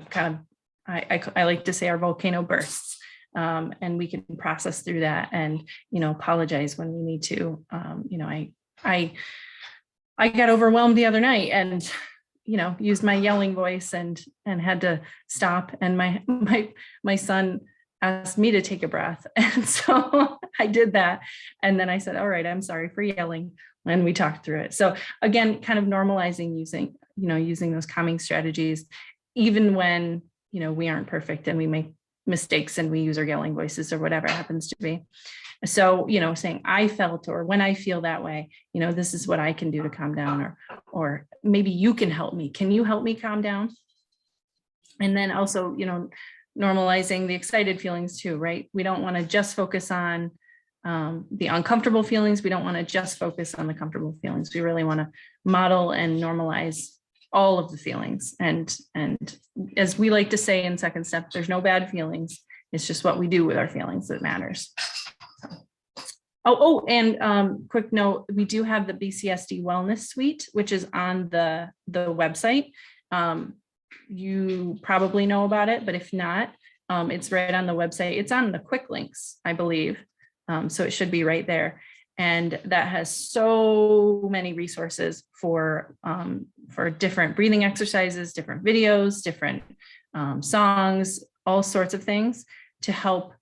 Speaker 2: kind of, I like to say our volcano bursts, and we can process through that and, apologize when we need to. I got overwhelmed the other night and, used my yelling voice and had to stop. And my son asked me to take a breath. And so I did that. And then I said, all right, I'm sorry for yelling. And we talked through it. So again, kind of normalizing using those calming strategies, even when, we aren't perfect and we make mistakes and we use our yelling voices or whatever it happens to be. So, saying I felt, or when I feel that way, this is what I can do to calm down, or maybe you can help me. Can you help me calm down? And then also, normalizing the excited feelings too, right? We don't want to just focus on the uncomfortable feelings. We don't want to just focus on the comfortable feelings. We really want to model and normalize all of the feelings. And as we like to say in Second Step, there's no bad feelings. It's just what we do with our feelings that matters. And quick note, we do have the BCSD Wellness Suite, which is on the website. You probably know about it, but if not, it's right on the website. It's on the quick links, I believe. So it should be right there. And that has so many resources for different breathing exercises, different videos, different songs, all sorts of things to help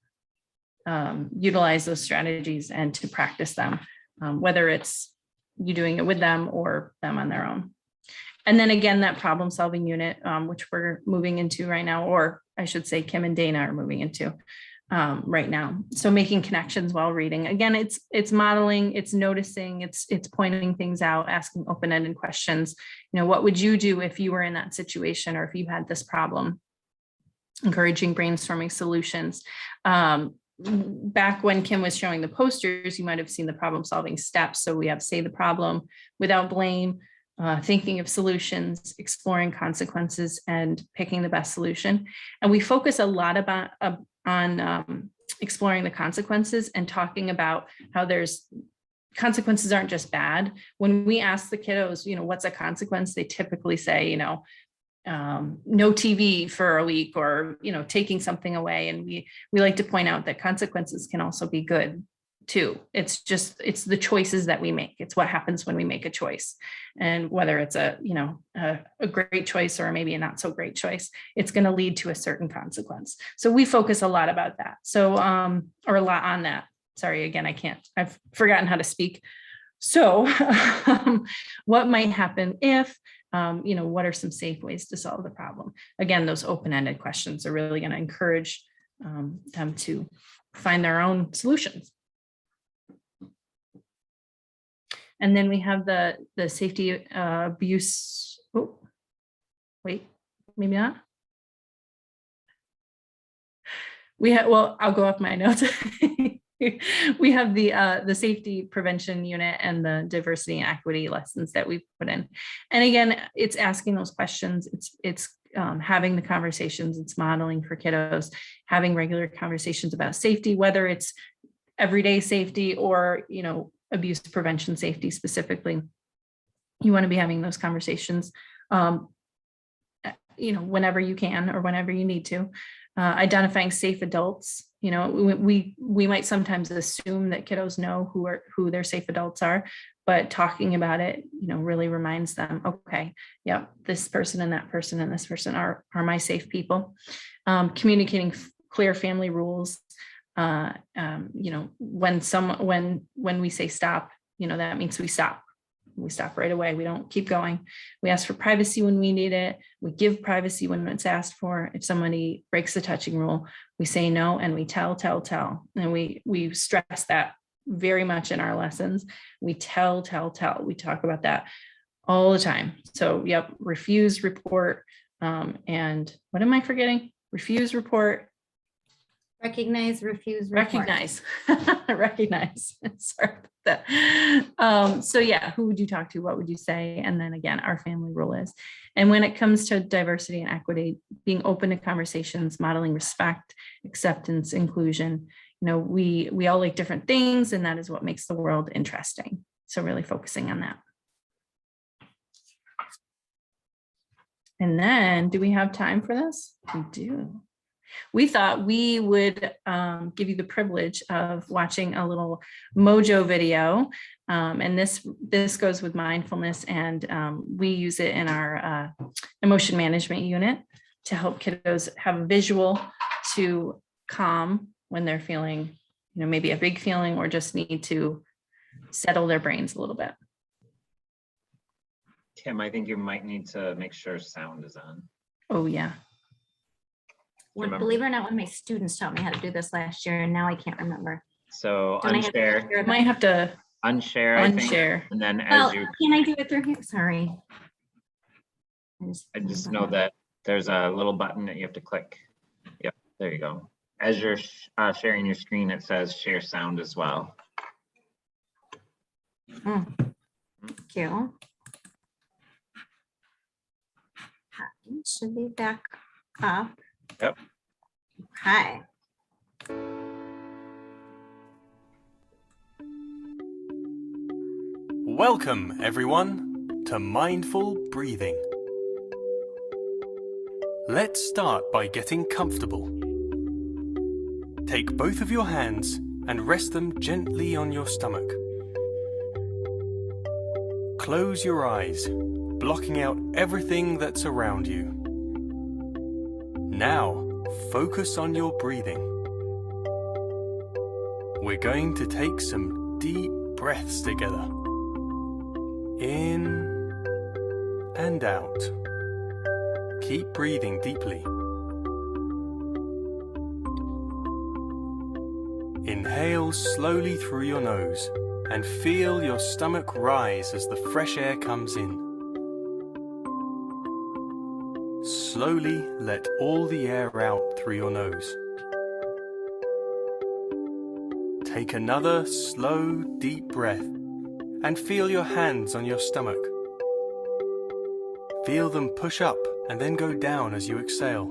Speaker 2: utilize those strategies and to practice them, whether it's you doing it with them or them on their own. And then again, that problem solving unit, which we're moving into right now, or I should say Kim and Dana are moving into right now. So making connections while reading. Again, it's modeling, it's noticing, it's pointing things out, asking open-ended questions. What would you do if you were in that situation or if you had this problem? Encouraging brainstorming solutions. Back when Kim was showing the posters, you might have seen the problem solving steps. So we have say the problem without blame, thinking of solutions, exploring consequences, and picking the best solution. And we focus a lot on exploring the consequences and talking about how consequences aren't just bad. When we ask the kiddos, what's a consequence, they typically say, no TV for a week, or, taking something away. And we like to point out that consequences can also be good too. It's the choices that we make. It's what happens when we make a choice. And whether it's a great choice or maybe a not so great choice, it's going to lead to a certain consequence. So we focus a lot about that. So, or a lot on that. Sorry, again, I've forgotten how to speak. So what might happen if, what are some safe ways to solve the problem? Again, those open-ended questions are really going to encourage them to find their own solutions. And then we have the safety abuse. Oh, wait, maybe not. I'll go off my notes. We have the safety prevention unit and the diversity and equity lessons that we put in. And again, it's asking those questions. It's having the conversations. It's modeling for kiddos, having regular conversations about safety, whether it's everyday safety or, abuse prevention safety specifically. You want to be having those conversations, whenever you can or whenever you need to. Identifying safe adults. You know, we might sometimes assume that kiddos know who their safe adults are, but talking about it, you know, really reminds them, okay, yeah, this person and that person and this person are my safe people. Communicating clear family rules. You know, when we say stop, you know, that means we stop. We stop right away. We don't keep going. We ask for privacy when we need it. We give privacy when it's asked for. If somebody breaks the touching rule, we say no, and we tell. And we stress that very much in our lessons. We tell. We talk about that all the time. So, yep, refuse, report, and what am I forgetting? Refuse, report.
Speaker 6: Recognize, refuse, report.
Speaker 2: Recognize. Sorry about that. So yeah, who would you talk to? What would you say? And then again, our family rule is. And when it comes to diversity and equity, being open to conversations, modeling respect, acceptance, inclusion, you know, we all like different things, and that is what makes the world interesting. So really focusing on that. And then, do we have time for this? We do. We thought we would give you the privilege of watching a little Mojo video. And this goes with mindfulness, and we use it in our emotion management unit to help kiddos have a visual to calm when they're feeling, you know, maybe a big feeling or just need to settle their brains a little bit.
Speaker 1: Kim, I think you might need to make sure sound is on.
Speaker 2: Oh, yeah.
Speaker 1: Remember.
Speaker 6: Believe it or not, one of my students taught me how to do this last year, and now I can't remember.
Speaker 1: So
Speaker 6: Don't I have to
Speaker 1: unshare,
Speaker 2: You might have to
Speaker 1: unshare, I think,
Speaker 2: unshare.
Speaker 1: and then
Speaker 6: Well,
Speaker 1: as you,
Speaker 6: can I do it through here? Sorry.
Speaker 1: I just know that there's a little button that you have to click. Yep, there you go. As you're sharing your screen, it says share sound as well.
Speaker 6: Thank you. Should be back up.
Speaker 1: Yep.
Speaker 6: Okay.
Speaker 7: Welcome, everyone, to Mindful Breathing. Let's start by getting comfortable. Take both of your hands and rest them gently on your stomach. Close your eyes, blocking out everything that's around you. Now, focus on your breathing. We're going to take some deep breaths together. In and out. Keep breathing deeply. Inhale slowly through your nose and feel your stomach rise as the fresh air comes in. Slowly let all the air out through your nose. Take another slow, deep breath and feel your hands on your stomach. Feel them push up and then go down as you exhale.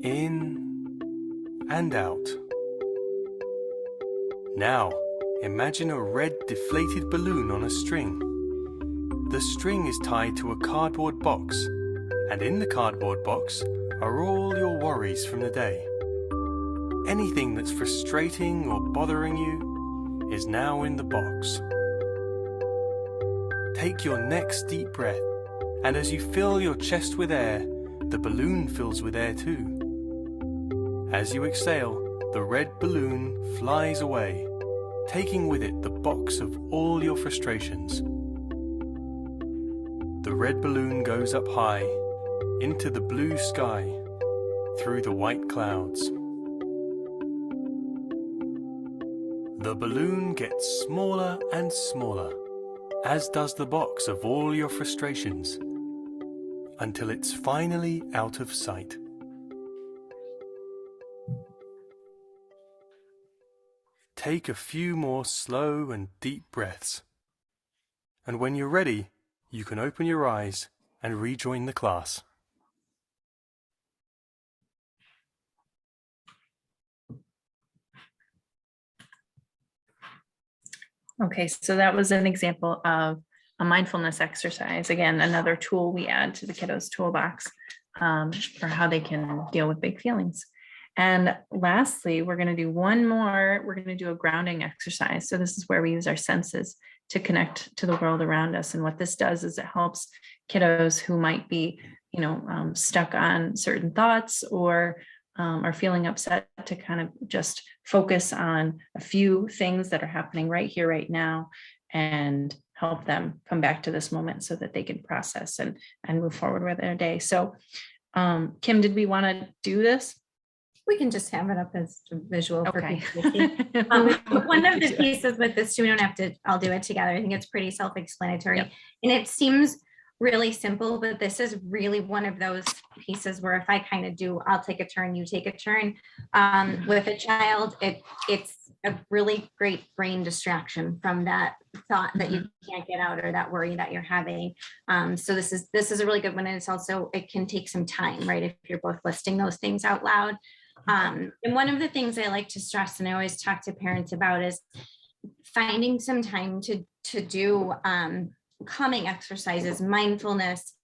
Speaker 7: In and out. Now, imagine a red deflated balloon on a string. The string is tied to a cardboard box, and in the cardboard box are all your worries from the day. Anything that's frustrating or bothering you is now in the box. Take your next deep breath, and as you fill your chest with air, the balloon fills with air too. As you exhale, the red balloon flies away, taking with it the box of all your frustrations. The red balloon goes up high, into the blue sky, through the white clouds. The balloon gets smaller and smaller, as does the box of all your frustrations, until it's finally out of sight. Take a few more slow and deep breaths, and when you're ready, you can open your eyes and rejoin the class.
Speaker 2: Okay, so that was an example of a mindfulness exercise. Again, another tool we add to the kiddos toolbox. for how they can deal with big feelings. And lastly, we're going to do one more. We're going to do a grounding exercise. So this is where we use our senses to connect to the world around us. And what this does is it helps kiddos who might be, stuck on certain thoughts or are feeling upset to kind of just focus on a few things that are happening right here, right now, and help them come back to this moment so that they can process and move forward with their day. So, Kim, did we want to do this?
Speaker 6: We can just have it up as a visual for
Speaker 2: Okay.
Speaker 6: people to see. One of the pieces with this, we don't have to all do it together. I think it's pretty self-explanatory.
Speaker 2: Yep.
Speaker 6: And it seems really simple, but this is really one of those pieces where if I kind of do, I'll take a turn, you take a turn. With a child, it's a really great brain distraction from that thought that you can't get out or that worry that you're having. So this is a really good one. And it's also, it can take some time, right? If you're both listing those things out loud. And one of the things I like to stress, and I always talk to parents about, is finding some time to do calming exercises, mindfulness,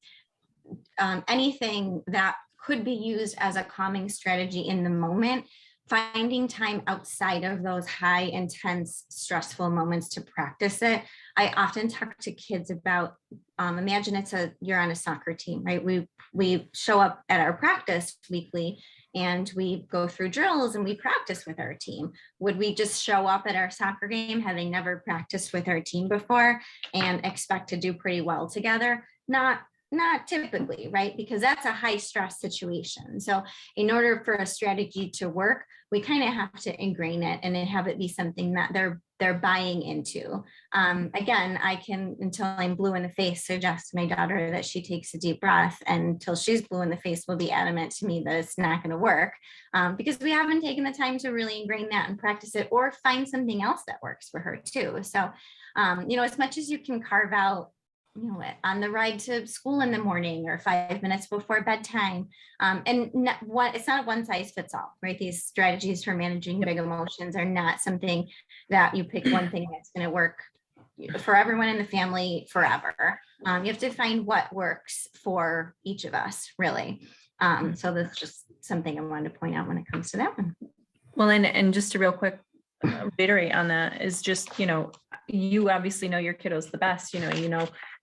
Speaker 6: anything that could be used as a calming strategy in the moment. Finding time outside of those high, intense, stressful moments to practice it. I often talk to kids about, imagine you're on a soccer team, right? We show up at our practice weekly and we go through drills and we practice with our team. Would we just show up at our soccer game having never practiced with our team before and expect to do pretty well together? Not typically, right? Because that's a high stress situation. So in order for a strategy to work, we kind of have to ingrain it and have it be something that they're buying into. Again, I can, until I'm blue in the face, suggest to my daughter that she takes a deep breath, and until she's blue in the face, will be adamant to me that it's not going to work, because we haven't taken the time to really ingrain that and practice it, or find something else that works for her too. So, as much as you can carve out, on the ride to school in the morning or 5 minutes before bedtime. It's not a one size fits all, right? These strategies for managing big emotions are not something that you pick one thing that's going to work for everyone in the family forever. You have to find what works for each of us, really. So that's just something I wanted to point out when it comes to that one.
Speaker 2: Well, and just to real quick reiterate on that is just, you obviously know your kiddos the best,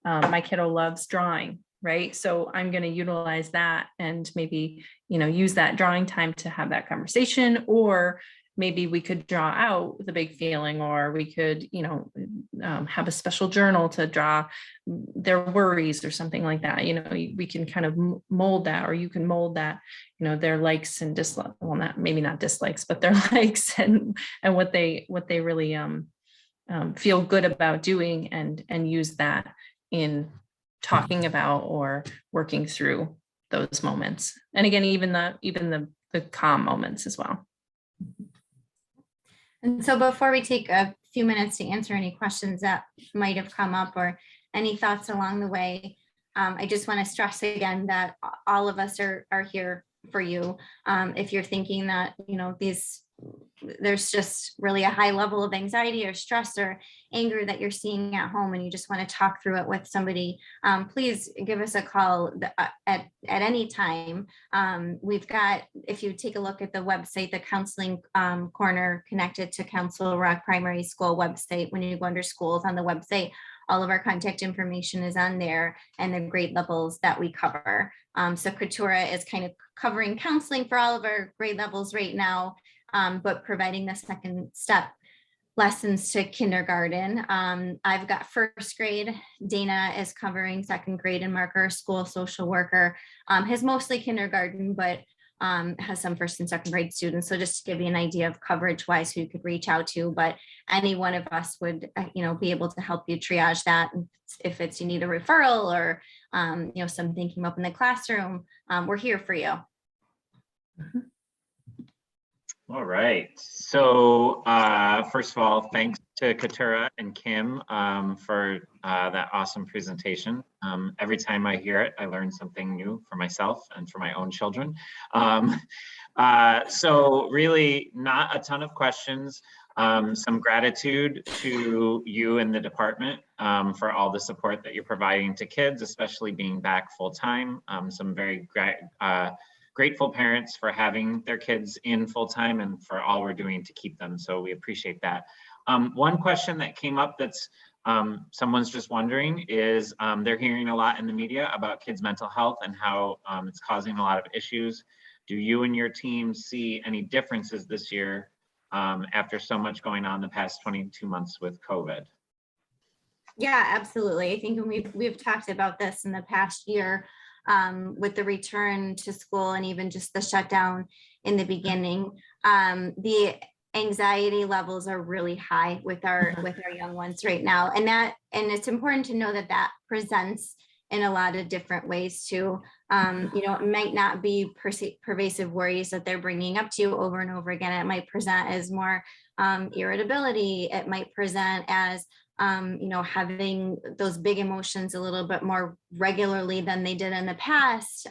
Speaker 2: my kiddo loves drawing, right? So I'm going to utilize that and maybe, use that drawing time to have that conversation, or maybe we could draw out the big feeling, or we could, have a special journal to draw their worries or something like that. We can kind of mold that, or you can mold that, their likes and dislikes, well, maybe not dislikes, but their likes and what they really feel good about doing, and use that in talking about or working through those moments. And again, even the calm moments as well.
Speaker 6: And so before we take a few minutes to answer any questions that might have come up or any thoughts along the way, I just want to stress again that all of us are here for you. If you're thinking that, there's just really a high level of anxiety or stress or anger that you're seeing at home, and you just want to talk through it with somebody, please give us a call at any time. We've got, if you take a look at the website, the counseling corner connected to Council Rock Primary School website, when you go under schools on the website, all of our contact information is on there and the grade levels that we cover. So Katura is kind of covering counseling for all of our grade levels right now, but providing the second step lessons to kindergarten. I've got first grade. Dana is covering second grade, and Mark, our school social worker, has mostly kindergarten, but has some first and second grade students. So just to give you an idea of coverage wise who you could reach out to, but any one of us would, be able to help you triage that. If it's, you need a referral or, something came up in the classroom, we're here for you.
Speaker 1: All right. So first of all, thanks to Katura and Kim for that awesome presentation. Every time I hear it, I learn something new for myself and for my own children. So really not a ton of questions. Some gratitude to you and the department for all the support that you're providing to kids, especially being back full time. Some very grateful parents for having their kids in full time and for all we're doing to keep them. So we appreciate that. One question that came up that's someone's just wondering is they're hearing a lot in the media about kids' mental health and how it's causing a lot of issues. Do you and your team see any differences this year after so much going on the past 22 months with COVID?
Speaker 6: Yeah, absolutely. I think we've talked about this in the past year with the return to school and even just the shutdown in the beginning. The anxiety levels are really high with our young ones right now, and it's important to know that presents in a lot of different ways too. It might not be pervasive worries that they're bringing up to you over and over again. It might present as more irritability. It might present as having those big emotions a little bit more regularly than they did in the past,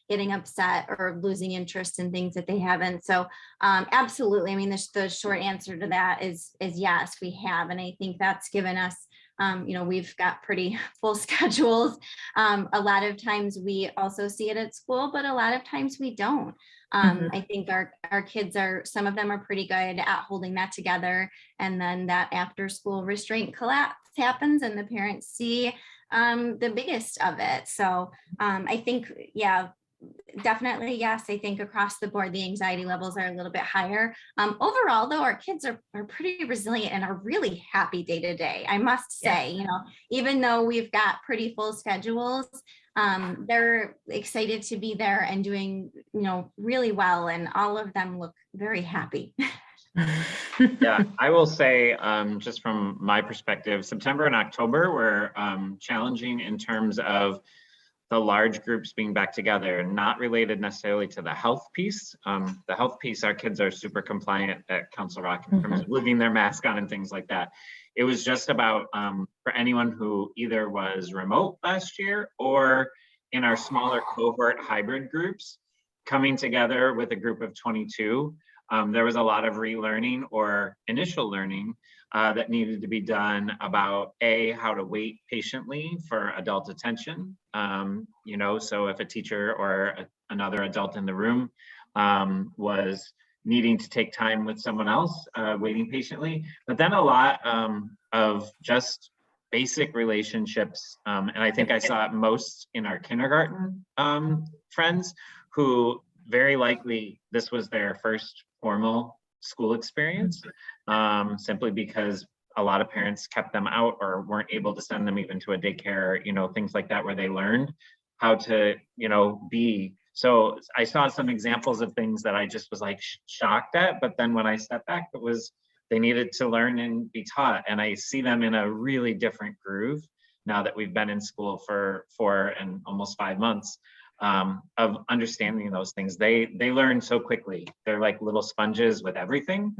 Speaker 6: getting upset or losing interest in things that they haven't. So absolutely. I mean, the short answer to that is yes, we have. And I think that's given us, we've got pretty full schedules. A lot of times we also see it at school, but a lot of times we don't. I think our kids some of them are pretty good at holding that together. And then that after school restraint collapse happens and the parents see the biggest of it. So I think, yeah, definitely, yes. I think across the board, the anxiety levels are a little bit higher. Overall, though, our kids are pretty resilient and are really happy day to day. I must say, even though we've got pretty full schedules, they're excited to be there and doing, really well. And all of them look very happy.
Speaker 1: Yeah, I will say, just from my perspective, September and October were challenging in terms of the large groups being back together, not related necessarily to the health piece. The health piece, our kids are super compliant at Council Rock in terms of leaving their mask on and things like that. It was just about for anyone who either was remote last year or in our smaller cohort hybrid groups, coming together with a group of 22. There was a lot of relearning or initial learning that needed to be done about how to wait patiently for adult attention. So if a teacher or another adult in the room was needing to take time with someone else, waiting patiently, but then a lot of just basic relationships. And I think I saw it most in our kindergarten friends who very likely this was their first formal school experience, simply because a lot of parents kept them out or weren't able to send them even to a daycare, things like that, where they learned how to, be. So I saw some examples of things that I just was like shocked at, but then when I stepped back, it was, they needed to learn and be taught. And I see them in a really different groove now that we've been in school for 4 and almost 5 months. Of understanding those things. They learn so quickly. They're like little sponges with everything.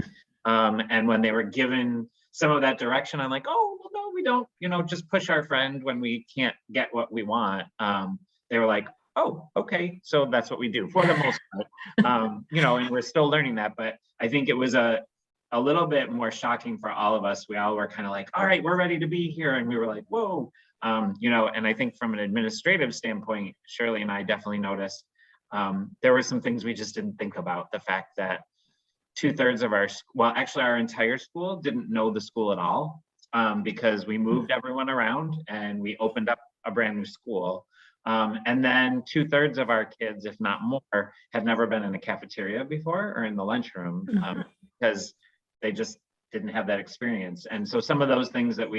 Speaker 1: And when they were given some of that direction, I'm like, oh, well, no, we don't, just push our friend when we can't get what we want. They were like, oh, okay. So that's what we do for the most part. And we're still learning that, but I think it was a little bit more shocking for all of us. We all were kind of like, all right, we're ready to be here. And we were like, whoa. And I think from an administrative standpoint, Shirley and I definitely noticed there were some things we just didn't think about. The fact that 2/3 of our entire school didn't know the school at all, because we moved everyone around and we opened up a brand new school. And then 2/3 of our kids, if not more, had never been in a cafeteria before or in the lunchroom, because they just didn't have that experience. And so some of those things that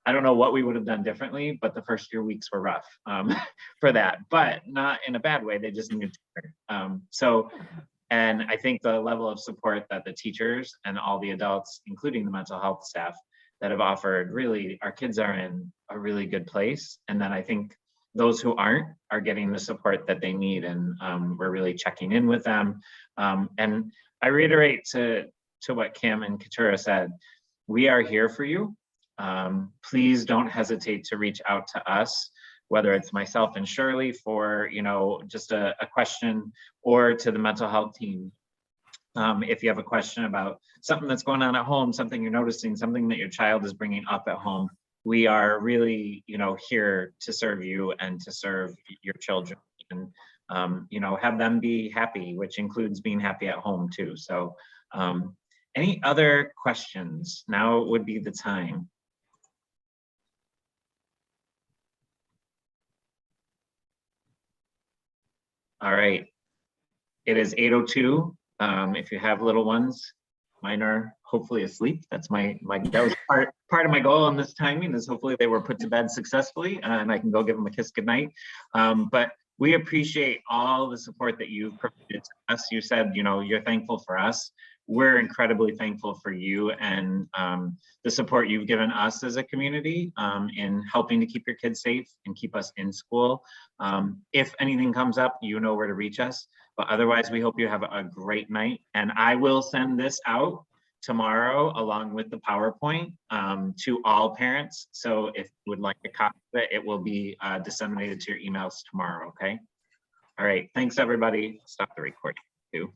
Speaker 1: I don't know what we would have done differently, but the first few weeks were rough for that, but not in a bad way. They just needed to learn. And I think the level of support that the teachers and all the adults, including the mental health staff that have offered, really, our kids are in a really good place. And then I think those who aren't are getting the support that they need. And we're really checking in with them. And I reiterate to what Kim and Katura said, we are here for you. Please don't hesitate to reach out to us, whether it's myself and Shirley for, just a question, or to the mental health team. If you have a question about something that's going on at home, something you're noticing, something that your child is bringing up at home, we are really, here to serve you and to serve your children, and have them be happy, which includes being happy at home too. So any other questions? Now would be the time. All right, it is 8:02. If you have little ones, mine are hopefully asleep. That's that was part of my goal on this timing, is hopefully they were put to bed successfully and I can go give them a kiss goodnight. But we appreciate all the support that you've provided to us. You said, you're thankful for us. We're incredibly thankful for you and the support you've given us as a community in helping to keep your kids safe and keep us in school. If anything comes up, you know where to reach us. But otherwise, we hope you have a great night. And I will send this out tomorrow along with the PowerPoint to all parents. So if you would like a copy of it, it will be disseminated to your emails tomorrow, okay? All right, thanks everybody. Stop the recording too.